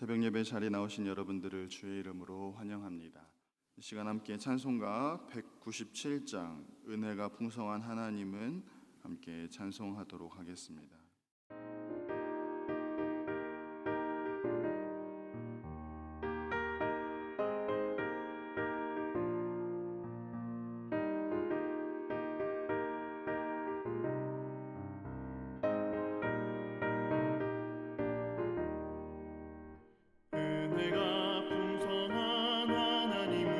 새벽 예배 자리에 나오신 여러분들을 주의 이름으로 환영합니다. 이 시간 함께 찬송가 197장 은혜가 풍성한 하나님은 함께 찬송하도록 하겠습니다. 은혜가 풍성한 하나님은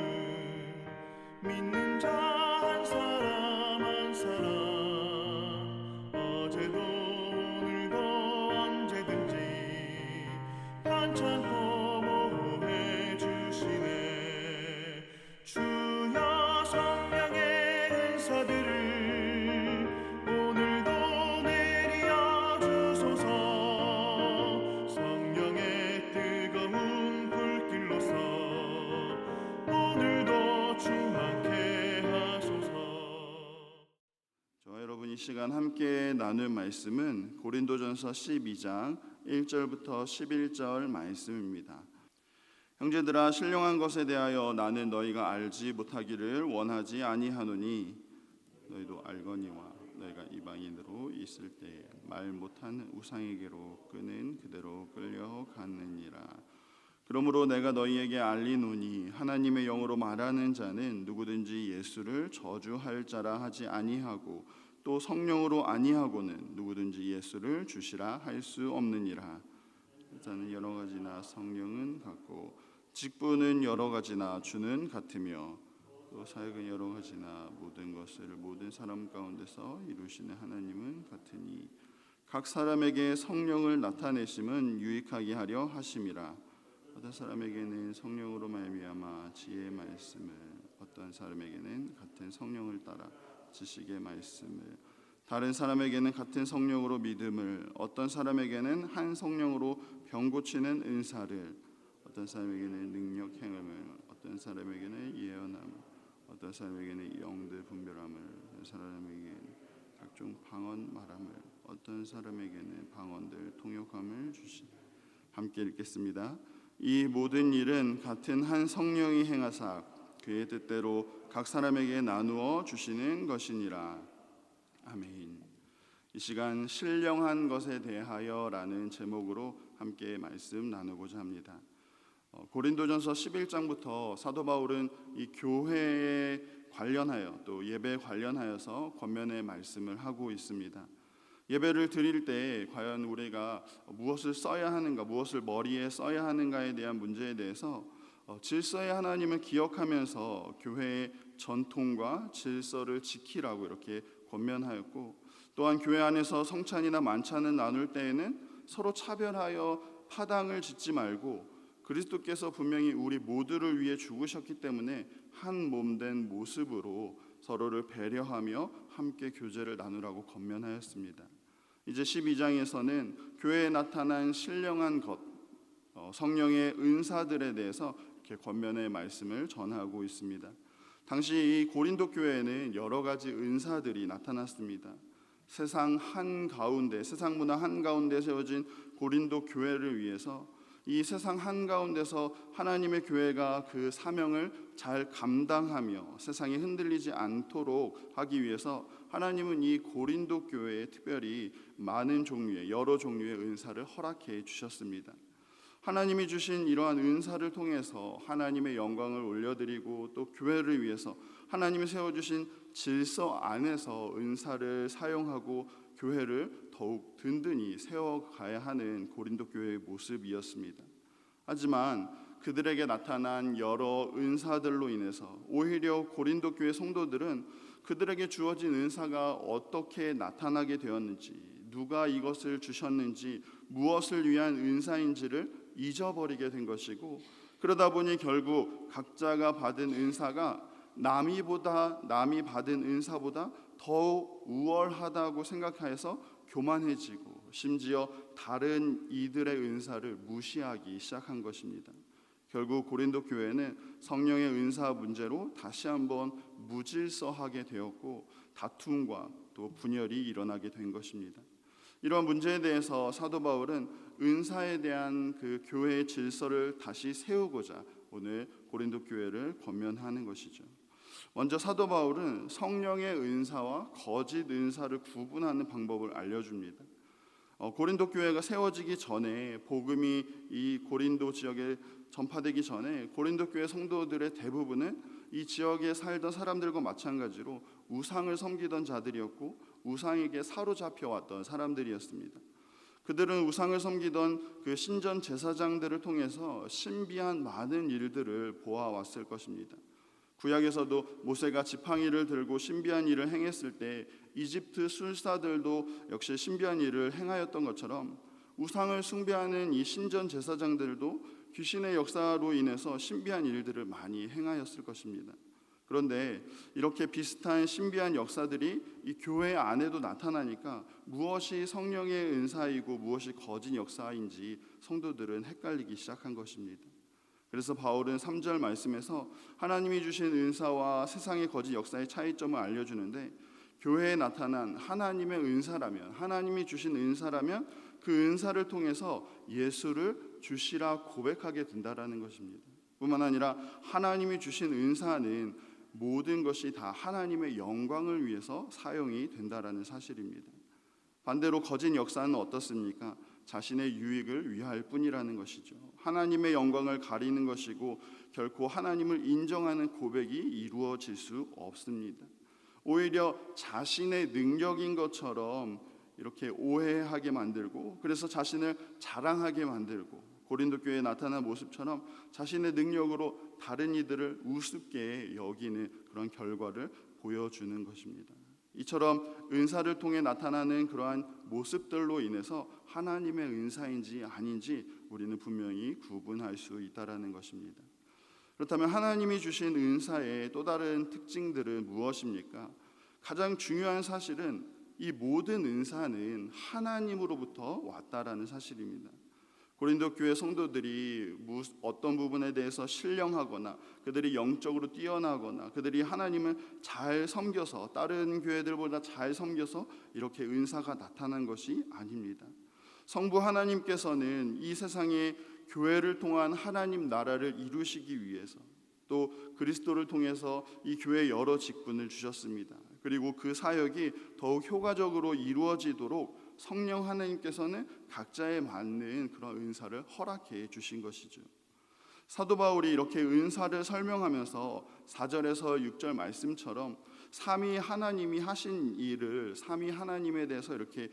믿는 자 한 사람 한 사람 어제도 오늘도 언제든지 한창 보호해 주시네. 주여 성령의 은사들을 오늘도 내려 주소서. 성령의 뜨거운 불길로서 오늘도 충만케 하소서. 저와 여러분 이 시간 함께 나눌 말씀은 고린도전서 12장 1절부터 11절 말씀입니다. 형제들아, 신령한 것에 대하여 나는 너희가 알지 못하기를 원하지 아니하노니 너희도 알거니와 너희가 이방인으로 있을 때 말 못하는 우상에게로 끄는 그대로 끌려갔느니라. 그러므로 내가 너희에게 알리노니 하나님의 영으로 말하는 자는 누구든지 예수를 저주할 자라 하지 아니하고 또 성령으로 아니하고는 누구든지 예수를 주시라 할 수 없느니라. 자는 여러 가지나 성령은 같고 직분은 여러 가지나 주는 같으며 또 사역은 여러 가지나 모든 것을 모든 사람 가운데서 이루시는 하나님은 같으니 각 사람에게 성령을 나타내심은 유익하게 하려 하심이라. 어떤 사람에게는 성령으로 말미암아 지혜의 말씀을, 어떤 사람에게는 같은 성령을 따라 지식의 말씀을, 다른 사람에게는 같은 성령으로 믿음을, 어떤 사람에게는 한 성령으로 병 고치는 은사를, 어떤 사람에게는 능력 행함을, 어떤 사람에게는 예언함을, 어떤 사람에게는 영들 분별함을, 어떤 사람에게는 각종 방언 말함을, 어떤 사람에게는 방언들 통역함을 주시. 함께 읽겠습니다. 이 모든 일은 같은 한 성령이 행하사 그의 뜻대로 각 사람에게 나누어 주시는 것이니라. 아멘. 이 시간 신령한 것에 대하여라는 제목으로 함께 말씀 나누고자 합니다. 고린도전서 11장부터 사도 바울은 이 교회에 관련하여 또 예배에 관련하여서 권면의 말씀을 하고 있습니다. 예배를 드릴 때 과연 우리가 무엇을 써야 하는가, 무엇을 머리에 써야 하는가에 대한 문제에 대해서 질서의 하나님을 기억하면서 교회의 전통과 질서를 지키라고 이렇게 권면하였고, 또한 교회 안에서 성찬이나 만찬을 나눌 때에는 서로 차별하여 파당을 짓지 말고 그리스도께서 분명히 우리 모두를 위해 죽으셨기 때문에 한 몸 된 모습으로 서로를 배려하며 함께 교제를 나누라고 권면하였습니다. 이제 12장에서는 교회에 나타난 신령한 것, 성령의 은사들에 대해서 이렇게 권면의 말씀을 전하고 있습니다. 당시 이 고린도 교회에는 여러 가지 은사들이 나타났습니다. 세상 문화 한가운데 세워진 고린도 교회를 위해서 이 세상 한가운데서 하나님의 교회가 그 사명을 잘 감당하며 세상에 흔들리지 않도록 하기 위해서 하나님은 이 고린도 교회에 특별히 여러 종류의 은사를 허락해 주셨습니다. 하나님이 주신 이러한 은사를 통해서 하나님의 영광을 올려드리고 또 교회를 위해서 하나님이 세워주신 질서 안에서 은사를 사용하고 교회를 더욱 든든히 세워가야 하는 고린도 교회의 모습이었습니다. 하지만 그들에게 나타난 여러 은사들로 인해서 오히려 고린도 교회 성도들은 그들에게 주어진 은사가 어떻게 나타나게 되었는지, 누가 이것을 주셨는지, 무엇을 위한 은사인지를 잊어버리게 된 것이고, 그러다 보니 결국 각자가 받은 은사가 남이 받은 은사보다 더 우월하다고 생각해서 교만해지고 심지어 다른 이들의 은사를 무시하기 시작한 것입니다. 결국 고린도 교회는 성령의 은사 문제로 다시 한번 무질서하게 되었고 다툼과 또 분열이 일어나게 된 것입니다. 이러한 문제에 대해서 사도 바울은 은사에 대한 그 교회의 질서를 다시 세우고자 오늘 고린도 교회를 권면하는 것이죠. 먼저 사도 바울은 성령의 은사와 거짓 은사를 구분하는 방법을 알려줍니다. 고린도 교회가 세워지기 전에, 복음이 이 고린도 지역에 전파되기 전에 고린도 교회 성도들의 대부분은 이 지역에 살던 사람들과 마찬가지로 우상을 섬기던 자들이었고 우상에게 사로잡혀 왔던 사람들이었습니다. 그들은 우상을 섬기던 그 신전 제사장들을 통해서 신비한 많은 일들을 보아왔을 것입니다. 구약에서도 모세가 지팡이를 들고 신비한 일을 행했을 때 이집트 술사들도 역시 신비한 일을 행하였던 것처럼 우상을 숭배하는 이 신전 제사장들도 귀신의 역사로 인해서 신비한 일들을 많이 행하였을 것입니다. 그런데 이렇게 비슷한 신비한 역사들이 이 교회 안에도 나타나니까 무엇이 성령의 은사이고 무엇이 거짓 역사인지 성도들은 헷갈리기 시작한 것입니다. 그래서 바울은 3절 말씀에서 하나님이 주신 은사와 세상의 거짓 역사의 차이점을 알려주는데, 교회에 나타난 하나님의 은사라면, 하나님이 주신 은사라면 그 은사를 통해서 예수를 주시라 고백하게 된다라는 것입니다. 뿐만 아니라 하나님이 주신 은사는 모든 것이 다 하나님의 영광을 위해서 사용이 된다라는 사실입니다. 반대로 거짓 역사는 어떻습니까? 자신의 유익을 위할 뿐이라는 것이죠. 하나님의 영광을 가리는 것이고 결코 하나님을 인정하는 고백이 이루어질 수 없습니다. 오히려 자신의 능력인 것처럼 이렇게 오해하게 만들고, 그래서 자신을 자랑하게 만들고, 고린도 교회에 나타난 모습처럼 자신의 능력으로 다른 이들을 우습게 여기는 그런 결과를 보여주는 것입니다. 이처럼 은사를 통해 나타나는 그러한 모습들로 인해서 하나님의 은사인지 아닌지 우리는 분명히 구분할 수 있다라는 것입니다. 그렇다면 하나님이 주신 은사의 또 다른 특징들은 무엇입니까? 가장 중요한 사실은 이 모든 은사는 하나님으로부터 왔다라는 사실입니다. 고린도 교회 성도들이 어떤 부분에 대해서 신령하거나 그들이 영적으로 뛰어나거나 그들이 하나님을 잘 섬겨서 다른 교회들보다 잘 섬겨서 이렇게 은사가 나타난 것이 아닙니다. 성부 하나님께서는 이 세상에 교회를 통한 하나님 나라를 이루시기 위해서 또 그리스도를 통해서 이 교회에 여러 직분을 주셨습니다. 그리고 그 사역이 더욱 효과적으로 이루어지도록 성령 하나님께서는 각자에 맞는 그런 은사를 허락해 주신 것이죠. 사도 바울이 이렇게 은사를 설명하면서 4절에서 6절 말씀처럼 삼위 하나님이 하신 일을 삼위 하나님에 대해서 이렇게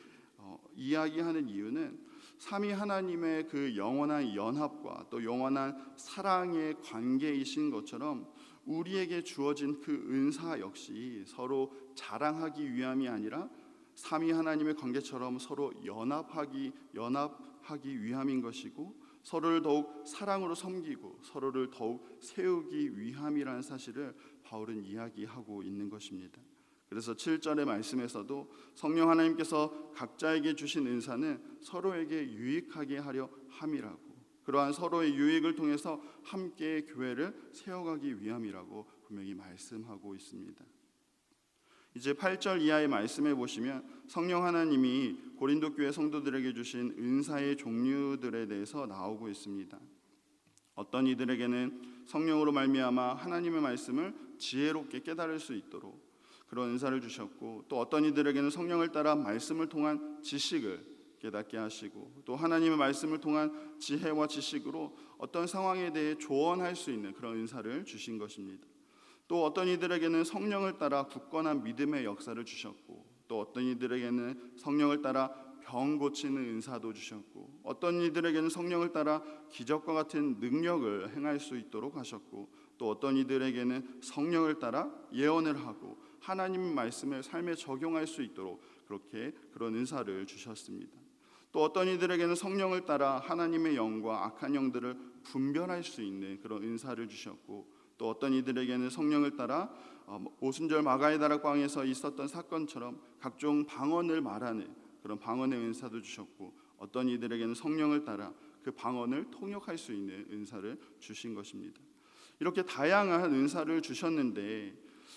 이야기하는 이유는 삼위 하나님의 그 영원한 연합과 또 영원한 사랑의 관계이신 것처럼 우리에게 주어진 그 은사 역시 서로 자랑하기 위함이 아니라 삼위 하나님의 관계처럼 서로 연합하기 위함인 것이고, 서로를 더욱 사랑으로 섬기고 서로를 더욱 세우기 위함이라는 사실을 바울은 이야기하고 있는 것입니다. 그래서 7절의 말씀에서도 성령 하나님께서 각자에게 주신 은사는 서로에게 유익하게 하려 함이라고, 그러한 서로의 유익을 통해서 함께 교회를 세워가기 위함이라고 분명히 말씀하고 있습니다. 이제 8절 이하의 말씀에 보시면 성령 하나님이 고린도 교회 성도들에게 주신 은사의 종류들에 대해서 나오고 있습니다. 어떤 이들에게는 성령으로 말미암아 하나님의 말씀을 지혜롭게 깨달을 수 있도록 그런 은사를 주셨고, 또 어떤 이들에게는 성령을 따라 말씀을 통한 지식을 깨닫게 하시고, 또 하나님의 말씀을 통한 지혜와 지식으로 어떤 상황에 대해 조언할 수 있는 그런 은사를 주신 것입니다. 또 어떤 이들에게는 성령을 따라 굳건한 믿음의 역사를 주셨고, 또 어떤 이들에게는 성령을 따라 병 고치는 은사도 주셨고, 어떤 이들에게는 성령을 따라 기적과 같은 능력을 행할 수 있도록 하셨고, 또 어떤 이들에게는 성령을 따라 예언을 하고 하나님의 말씀을 삶에 적용할 수 있도록 그렇게 그런 은사를 주셨습니다. 또 어떤 이들에게는 성령을 따라 하나님의 영과 악한 영들을 분별할 수 있는 그런 은사를 주셨고, 또 어떤 이들에게는 성령을 따라 오순절 마가의 다락방에서 있었던 사건처럼 각종 방언을 말하는 그런 방언의 은사도 주셨고, 어떤 이들에게는 성령을 따라 그 방언을 통역할 수 있는 은사를 주신 것입니다. 이렇게 다양한 은사를 주셨는데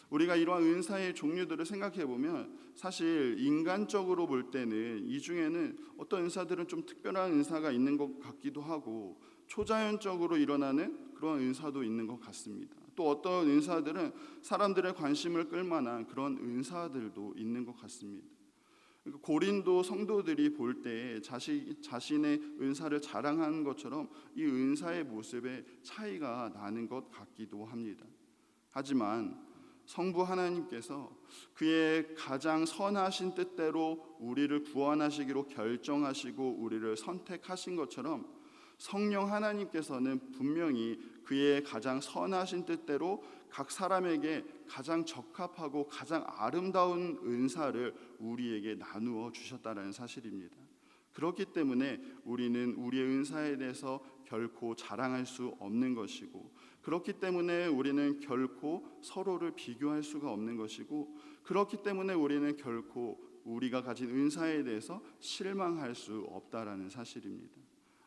우리가 이러한 은사의 종류들을 생각해 보면 사실 인간적으로 볼 때는 이 중에는 어떤 은사들은 좀 특별한 은사가 있는 것 같기도 하고 초자연적으로 일어나는 그런 은사도 있는 것 같습니다. 또 어떤 은사들은 사람들의 관심을 끌만한 그런 은사들도 있는 것 같습니다. 고린도 성도들이 볼 때 자신의 은사를 자랑하는 것처럼 이 은사의 모습에 차이가 나는 것 같기도 합니다. 하지만 성부 하나님께서 그의 가장 선하신 뜻대로 우리를 구원하시기로 결정하시고 우리를 선택하신 것처럼 성령 하나님께서는 분명히 그의 가장 선하신 뜻대로 각 사람에게 가장 적합하고 가장 아름다운 은사를 우리에게 나누어 주셨다는 사실입니다. 그렇기 때문에 우리는 우리의 은사에 대해서 결코 자랑할 수 없는 것이고, 그렇기 때문에 우리는 결코 서로를 비교할 수가 없는 것이고, 그렇기 때문에 우리는 결코 우리가 가진 은사에 대해서 실망할 수 없다라는 사실입니다.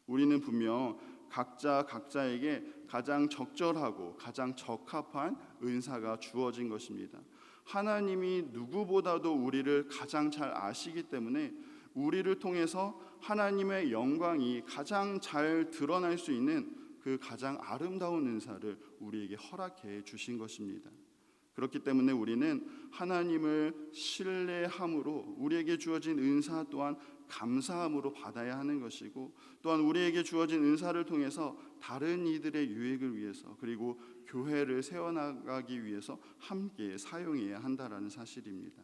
우리는 분명 각자에게 가장 적절하고 가장 적합한 은사가 주어진 것입니다. 하나님이 누구보다도 우리를 가장 잘 아시기 때문에 우리를 통해서 하나님의 영광이 가장 잘 드러날 수 있는 그 가장 아름다운 은사를 우리에게 허락해 주신 것입니다. 그렇기 때문에 우리는 하나님을 신뢰함으로 우리에게 주어진 은사 또한 감사함으로 받아야 하는 것이고, 또한 우리에게 주어진 은사를 통해서 다른 이들의 유익을 위해서 그리고 교회를 세워나가기 위해서 함께 사용해야 한다라는 사실입니다.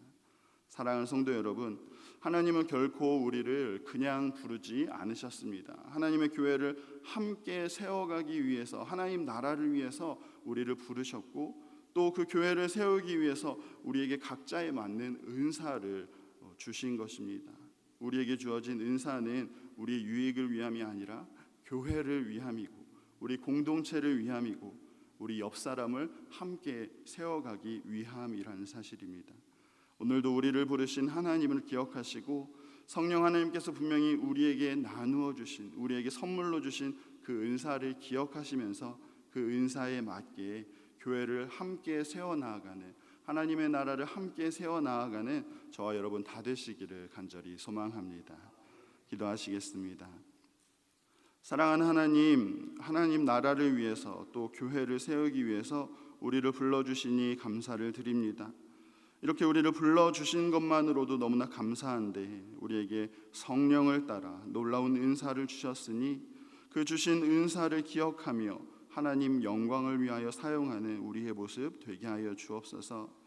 사랑하는 성도 여러분, 하나님은 결코 우리를 그냥 부르지 않으셨습니다. 하나님의 교회를 함께 세워가기 위해서, 하나님 나라를 위해서 우리를 부르셨고, 또 그 교회를 세우기 위해서 우리에게 각자에 맞는 은사를 주신 것입니다. 우리에게 주어진 은사는 우리의 유익을 위함이 아니라 교회를 위함이고, 우리 공동체를 위함이고, 우리 옆 사람을 함께 세워가기 위함이라는 사실입니다. 오늘도 우리를 부르신 하나님을 기억하시고, 성령 하나님께서 분명히 우리에게 나누어 주신, 우리에게 선물로 주신 그 은사를 기억하시면서 그 은사에 맞게 교회를 함께 세워나가는, 하나님의 나라를 함께 세워나가는 저와 여러분 다 되시기를 간절히 소망합니다. 기도하시겠습니다. 사랑하는 하나님 나라를 위해서 또 교회를 세우기 위해서 우리를 불러주시니 감사를 드립니다. 이렇게 우리를 불러주신 것만으로도 너무나 감사한데, 우리에게 성령을 따라 놀라운 은사를 주셨으니 그 주신 은사를 기억하며 하나님 영광을 위하여 사용하는 우리의 모습 되게 하여 주옵소서.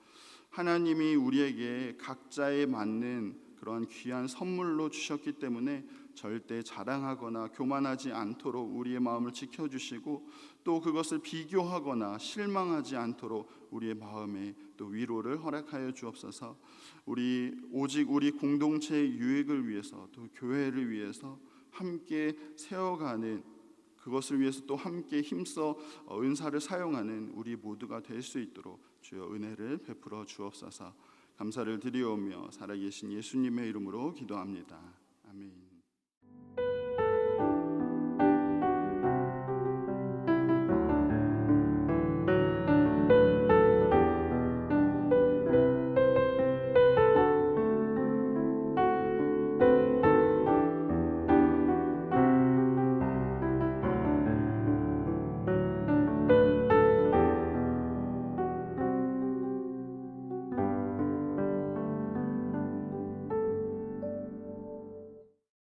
하나님이 우리에게 각자에 맞는 그러한 귀한 선물로 주셨기 때문에 절대 자랑하거나 교만하지 않도록 우리의 마음을 지켜주시고, 또 그것을 비교하거나 실망하지 않도록 우리의 마음에 또 위로를 허락하여 주옵소서. 오직 우리 공동체의 유익을 위해서, 또 교회를 위해서 함께 세워가는, 그것을 위해서 또 함께 힘써 은사를 사용하는 우리 모두가 될 수 있도록 주여 은혜를 베풀어 주옵소서. 감사를 드리오며 살아계신 예수님의 이름으로 기도합니다. 아멘.